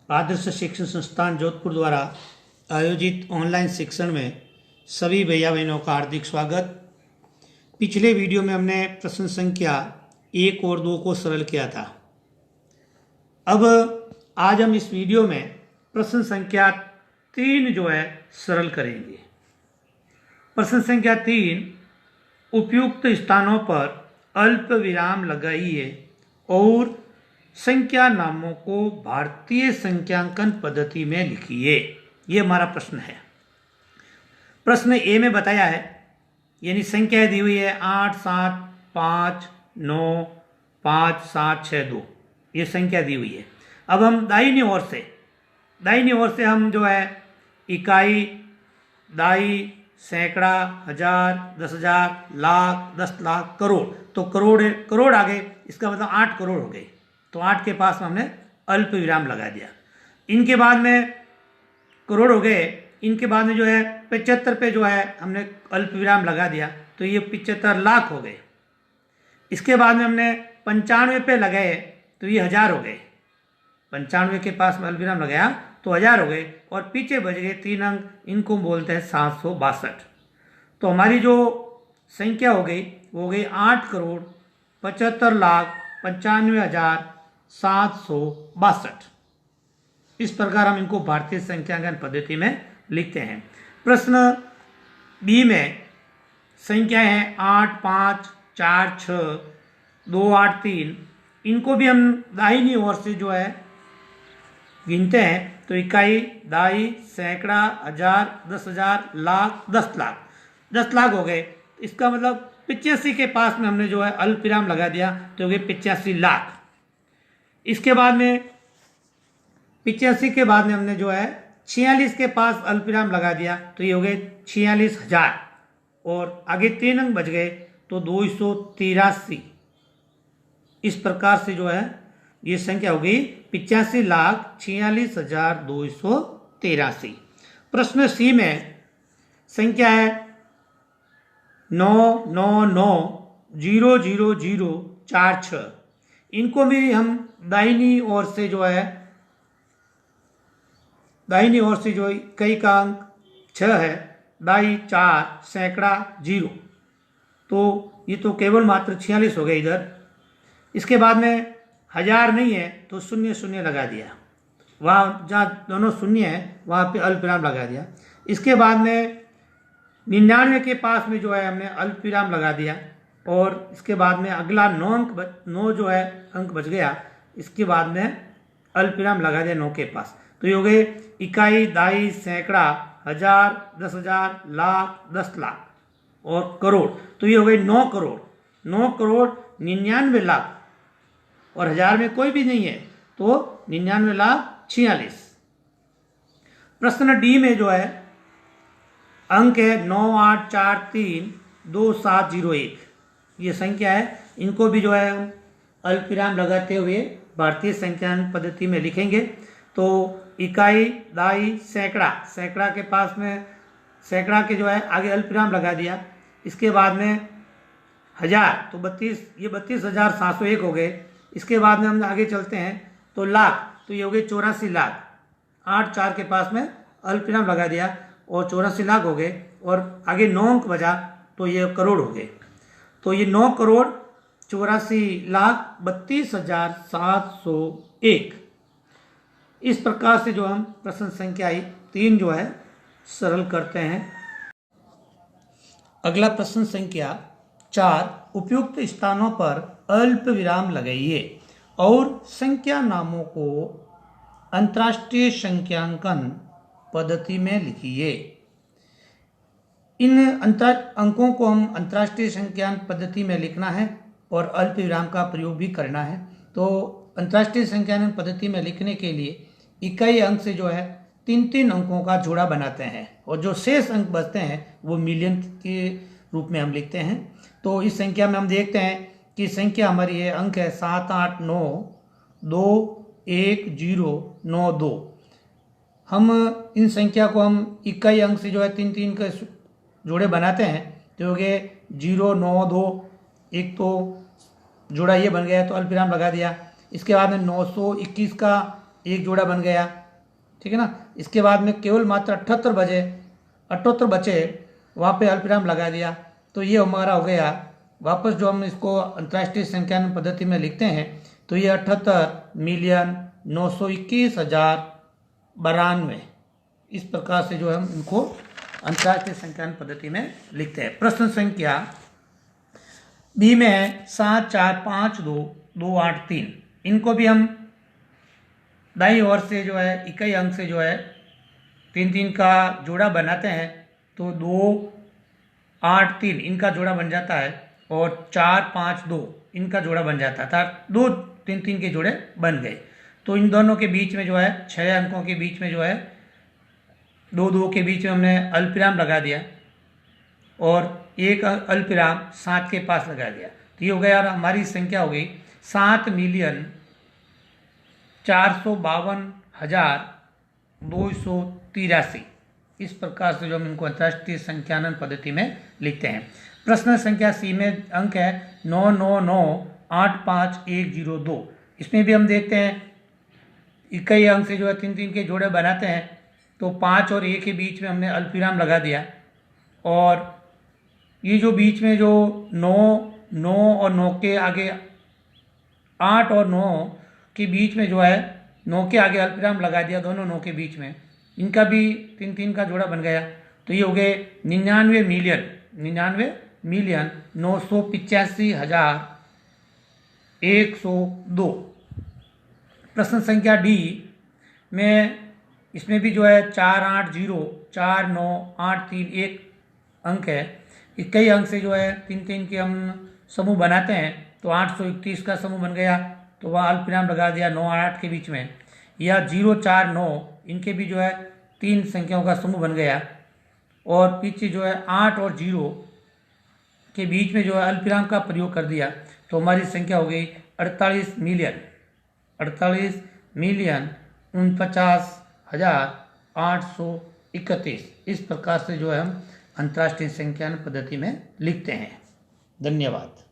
आदर्श शिक्षण संस्थान जोधपुर द्वारा आयोजित ऑनलाइन शिक्षण में सभी भैया बहनों का हार्दिक स्वागत। पिछले वीडियो में हमने प्रश्न संख्या 1 और 2 को सरल किया था। अब आज हम इस वीडियो में प्रश्न संख्या 3 जो है सरल करेंगे। प्रश्न संख्या 3, उपयुक्त स्थानों पर अल्प विराम लगाइए और संख्या नामों को भारतीय संख्यांकन पद्धति में लिखिए। ये हमारा प्रश्न है। प्रश्न ए में बताया है, यानी संख्या दी हुई है 8 7 5 9 5 7 6 2, ये संख्या दी हुई है। अब हम दाहिनी ओर से हम जो है इकाई, दाई, सैकड़ा, हजार, 10,000, लाख, 10 लाख, करोड़, तो करोड़ आ गए, इसका मतलब 8 करोड़ हो गए। तो 8 के पास में हमने अल्प विराम लगा दिया। इनके बाद में करोड़ हो गए, इनके बाद में जो है 75 पे जो है हमने अल्प विराम लगा दिया, तो ये 75 लाख हो गए। इसके बाद में हमने 95 पे लगाए, तो ये 1000 हो गए। 95 के पास में अल्प विराम लगाया तो 1000 हो गए, और पीछे बच गए 3 अंक, इनको बोलते हैं 762। तो हमारी जो संख्या हो गई वो हो गई 8 करोड़ 75 लाख 95,762। इस प्रकार हम इनको भारतीय संख्यांकन पद्धति में लिखते हैं। प्रश्न बी में संख्या है 8 5 4 6 2 8 3, इनको भी हम दाहिनी ओर से जो है गिनते हैं, तो इकाई, दाई, सैकड़ा, हजार, 10,000, लाख, 10 लाख, 10 लाख हो गए। इसका मतलब 85 के पास में हमने जो है अल्प विराम लगा दिया, तो हो गए 85 लाख। इसके बाद में 85 के बाद में हमने जो है 46 के पास अल्प विराम लगा दिया, तो ये हो गए 46,000, और आगे 3 अंक बच गए, तो 283। इस प्रकार से जो है ये संख्या हो गई 85,46,283। प्रश्न सी में संख्या है 999,000,046, इनको भी हम दाहिनी ओर से जो कई का अंक 6 है, दाई 4, सैकड़ा 0, तो ये तो केवल मात्र 46 हो गए इधर। इसके बाद में 1000 नहीं है, तो 0 लगा दिया, वहाँ जहाँ दोनों शून्य है वहाँ पे अल्प विराम लगा दिया। इसके बाद में 99 के पास में जो है हमने अल्प विराम लगा दिया, और इसके बाद में अगला 9 जो है अंक बच गया, इसके बाद में अल्प विराम लगा दिया 9 के पास, तो ये हो गए इकाई, दाई, सैकड़ा, हजार, 10,000, लाख, 10 लाख और करोड़, तो ये हो गए 9 करोड़ 99 लाख, और 1000 में कोई भी नहीं है, तो 99,46,000। प्रश्न डी में जो है अंक है 98432,701, ये संख्या है। इनको भी जो है हम अल्प विराम लगाते हुए भारतीय संख्यांकन पद्धति में लिखेंगे। तो इकाई, दाई, सैकड़ा के पास में सैकड़ा के जो है आगे अल्प विराम लगा दिया। इसके बाद में 1000, तो 32,701 हो गए। इसके बाद में हम आगे चलते हैं, तो लाख, तो ये हो गए 84 लाख। 8 4 के पास में अल्प विराम लगा दिया और 84 लाख हो गए, और आगे 9 अंक बचा, तो ये करोड़ हो गए। तो ये 9 करोड़ 84,32,701। इस प्रकार से जो हम प्रश्न संख्या 3 जो है सरल करते हैं। अगला प्रश्न संख्या 4, उपयुक्त स्थानों पर अल्प विराम लगाइए और संख्या नामों को अंतर्राष्ट्रीय संख्यांकन पद्धति में लिखिए। इन अंकों को हम अंतर्राष्ट्रीय संख्यांकन पद्धति में लिखना है और अल्प विराम का प्रयोग भी करना है। तो अंतर्राष्ट्रीय संख्यांकन पद्धति में लिखने के लिए इकाई अंक से जो है 3 अंकों का जोड़ा बनाते हैं, और जो शेष अंक बचते हैं वो मिलियन के रूप में हम लिखते हैं। तो इस संख्या में हम देखते हैं कि संख्या हमारी है, अंक है 789210992। हम इन संख्या को हम इकाई अंक से जो है 3 के जोड़े बनाते हैं, तो हो गए 0 9 2, एक तो जोड़ा ये बन गया, तो अल्पविराम लगा दिया। इसके बाद में 921 का एक जोड़ा बन गया, ठीक है ना। इसके बाद में केवल मात्र 78 बचे, वहाँ पे अल्पविराम लगा दिया, तो ये हमारा हो गया। वापस जो हम इसको अंतर्राष्ट्रीय संख्यान पद्धति में लिखते हैं तो ये 78,921,092 इस प्रकार से जो है हम इनको अंतर्राष्ट्रीय संख्यान पद्धति में लिखते हैं। प्रश्न संख्या बी में है 7, 4, 5, 2, 2, 8, 3। इनको भी हम दाईं ओर से जो है इकाई अंक से जो है 3 का जोड़ा बनाते हैं, तो 2, 8, 3 इनका जोड़ा बन जाता है, और 4, 5, 2 इनका जोड़ा बन जाता था। 2, 3 के जोड़े बन गए। तो इन दोनों के बीच में जो है 6 अंकों के बीच में जो है 2 के बीच में हमने अल्पविराम लगा दिया, और एक अल्पविराम 7 के पास लगा दिया। तो ये हो गया, और हमारी संख्या हो गई 7,452,283। इस प्रकार से जो हम इनको अंतर्राष्ट्रीय संख्यानन पद्धति में लिखते हैं। प्रश्न संख्या सी में अंक है 999,85102। इसमें भी हम देखते हैं इकाई अंक से जो है 3 के जोड़े बनाते हैं, तो 5 और 1 के बीच में हमने अल्पविराम लगा दिया, और ये जो बीच में जो 9 और 9 के आगे 8 और 9 के बीच में जो है 9 के आगे अल्पविराम लगा दिया, दोनों 9 के बीच में, इनका भी 3 का जोड़ा बन गया। तो ये हो गए 99,985,102। प्रश्न संख्या डी में इसमें भी जो है 4,8,0,4,9,8,3 अंक है। इकाई अंक से जो है 3 के हम समूह बनाते हैं, तो 831 का समूह बन गया, तो वह अल्पविराम लगा दिया 9 और 8 के बीच में। या 0, 4, 9 इनके भी जो है 3 संख्याओं का समूह बन गया, और पीछे जो है 8 और 0 के बीच में जो है अल्पविराम का प्रयोग कर दिया, तो हमारी संख्या हो गई 48,49,831। इस प्रकार से जो है हम अंतर्राष्ट्रीय संख्यान पद्धति में लिखते हैं। धन्यवाद।